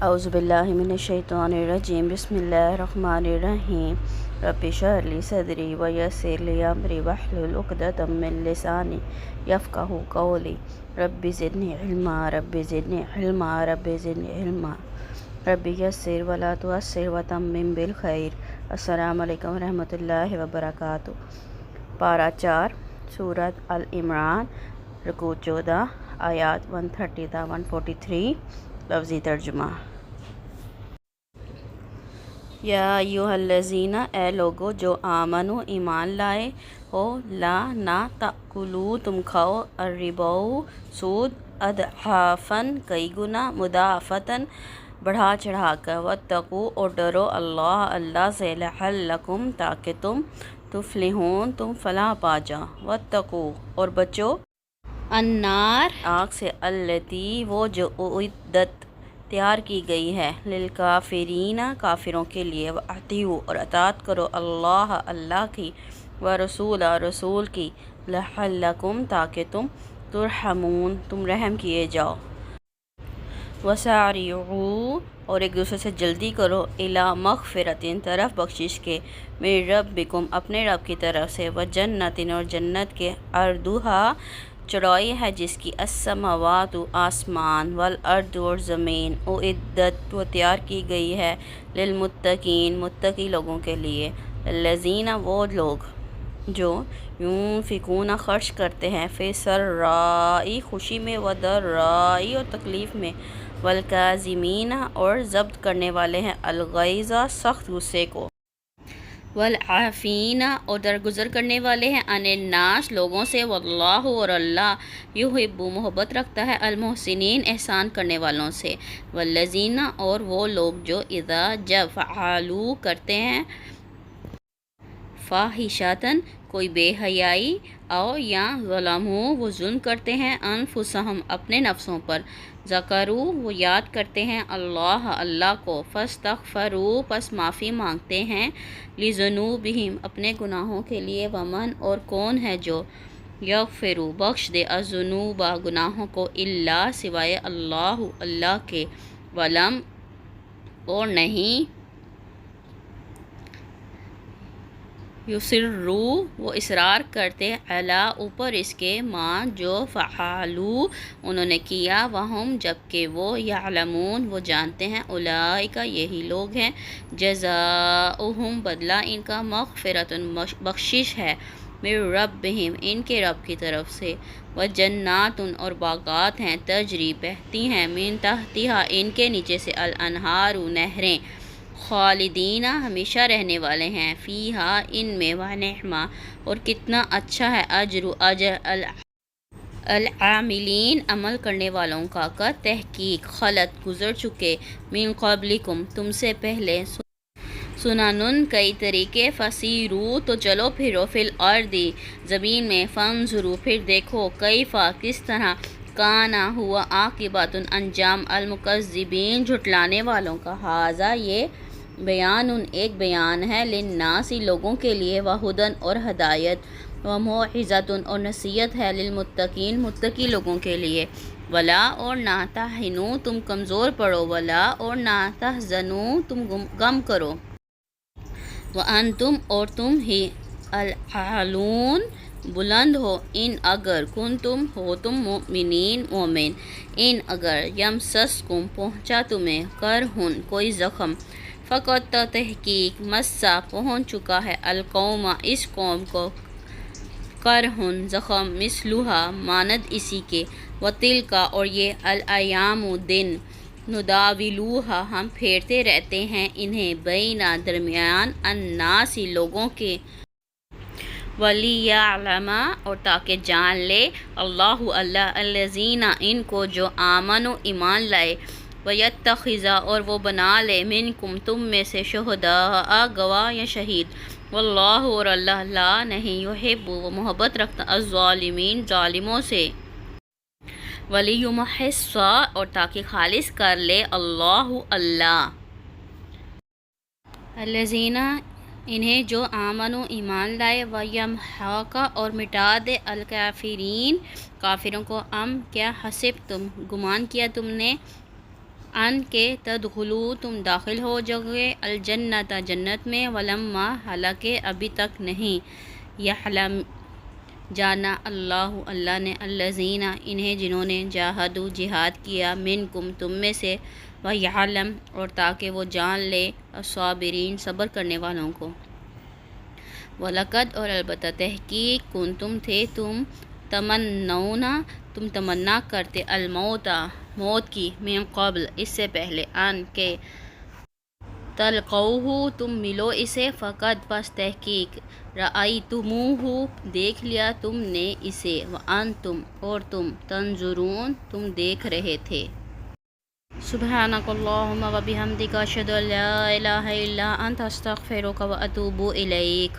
اعوذ باللہ من الشیطان الرجیم بسم اللہ الرحمن الرحیم رب اشرح لی صدری ویسر لی امری واحلل عقدۃ من لسانی یفقہوا قولی رب زدنی علما رب زدنی علما رب زدنی علما رب یسر ولا تعسر وتمم بالخیر۔ السلام علیکم ورحمۃ اللہ وبرکاتہ۔ پارہ 4 سورۃ العمران، رکوع 14 آیات 130 تا 143۔ لفظی ترجمہ۔ یا ایھا الذین، اے لوگو جو آمنو ایمان لائے ہو، لا نہ تأکلوا تم کھاؤ، الربا سود، اضعافاً کئی گنا، مضاعفتاً بڑھا چڑھا کر، واتقوا اور ڈرو اللہ سے، لعلکم تاکہ تم تفلحون تم فلاح پا جاؤ، واتقوا اور بچو، النار آگ سے، التی وہ جو اعدت تیار کی گئی ہے، للکافرین کافروں کے لیے، واطیعوا اور اطاعت کرو اللہ کی، ورسول رسول کی، لعلکم تاکہ تم ترحمون تم رحم کیے جاؤ، وسارعوا اور ایک دوسرے سے جلدی کرو، الی مغفرۃ طرف بخشش کے، من ربکم اپنے رب کی طرف سے، وجنت اور جنت کے، عرضھا چوڑائی ہے جس کی، السماوات آسمان، والارض اور زمین، اعدت وہ تیار کی گئی ہے، للمتقین متقی لوگوں کے لیے، الذین وہ لوگ جو ينفقون خرچ کرتے ہیں، فی سراء خوشی میں، وضراء اور تکلیف میں، والکاظمین اور ضبط کرنے والے ہیں، الغیظ سخت غصے کو، والعافین اور درگزر کرنے والے ہیں، عن الناس لوگوں سے، واللہ اور اللہ یحب محبت رکھتا ہے، المحسنین احسان کرنے والوں سے، والذین اور وہ لوگ جو، اذا جب، فعلوا کرتے ہیں، فاحشۃ کوئی بے حیائی، او یا ظلموا وہ ظلم کرتے ہیں، انفسہم اپنے نفسوں پر، ذکروا وہ یاد کرتے ہیں، اللہ کو، فاستغفروا پس معافی مانگتے ہیں، لذنوبہم اپنے گناہوں کے لیے، ومن اور کون ہے جو، یغفر بخش دے، الذنوب گناہوں کو، الا سوائے، اللہ کے، ولم اور نہیں، یصروا وہ اصرار کرتے، علی اوپر اس کے، ما جو، فعلوا انہوں نے کیا، وہم جبکہ وہ، یعلمون وہ جانتے ہیں، اولئک یہی لوگ ہیں، جزاؤہم بدلہ ان کا، مغفرۃ بخشش ہے، من ربہم ان کے رب کی طرف سے، وجنات اور باغات ہیں، تجری بہتی ہیں، من تحتہا ان کے نیچے سے، الانہار نہریں، خالدین ہمیشہ رہنے والے ہیں، فیہا ان میں، ونعم اور کتنا اچھا ہے، اجر العاملین عمل کرنے والوں کا، تحقیق، خلط گزر چکے، من قبلکم تم سے پہلے، سنن کئی طریقے، فسیروا تو چلو پھرو، فی الارض زمین میں، فانظروا پھر دیکھو، کیف کس طرح، کانا ہوا عاقبۃ انجام، المکذبین جھٹلانے والوں کا، ھذا یہ، بیان ایک بیان ہے، للناس لوگوں کے لیے، وہدی اور ہدایت، وموعظۃ اور نصیحت ہے، للمتقین متقی لوگوں کے لیے، ولا اور نہ تہنوا تم کمزور پڑو، ولا اور نہ تحزنوا تم غم کرو، وانتم اور تم ہی، الاعلون بلند ہو، ان اگر کنتم ہو تم مؤمنین مومن، ان اگر یمسسکم پہنچا تمہیں، کرہن کوئی زخم، فقط تحقیق، مسا پہنچ چکا ہے، القوم اس قوم کو، کرہن زخم، مثلھا مانند اسی کے، وتلک اور یہ، الایام دن، نداولوہا ہم پھیرتے رہتے ہیں انہیں، بین درمیان، الناس لوگوں کے، ولیعلم اور تاکہ جان لے، اللہ الذین ان کو جو، آمنوا ایمان لائے، ویتخذ اور وہ بنا لے، منکم تم میں سے، شہداء گواہ یا شہید، واللہ اور اللہ، لا نہیں، یحب وہ محبت رکھتا، الظالمین ظالموں سے، ولیمحص اور تاکہ خالص کر لے، اللہ الذین انہیں جو، آمنوا ایمان لائے، ویمحق اور مٹا دے، الکافرین کافروں کو، کیا حسب تم گمان کیا تم نے، ان کے تدخلو تم داخل ہو جاؤ گے الجنت جنت میں ولما حالانکہ ابھی تک نہیں یعلم جانا اللہ نے الذین انہیں جنہوں نے جاہدوا جہاد کیا منکم تم میں سے ویعلم اور تاکہ وہ جان لے الصابرین صبر کرنے والوں کو وَلَقَدْ اور البتہ تحقیق کنتم تھے تم تم تمنا کرتے موت کی من قبل اس سے پہلے ان کے تلقوہ تم ملو اسے فقط پس تحقیق رأیتموہ دیکھ لیا تم نے اسے وانتم اور تم تنظرون تم دیکھ رہے تھے سبحانک اللہم و بحمدک اشہد ان لا الہ الا انت استغفرک و اتوب الیک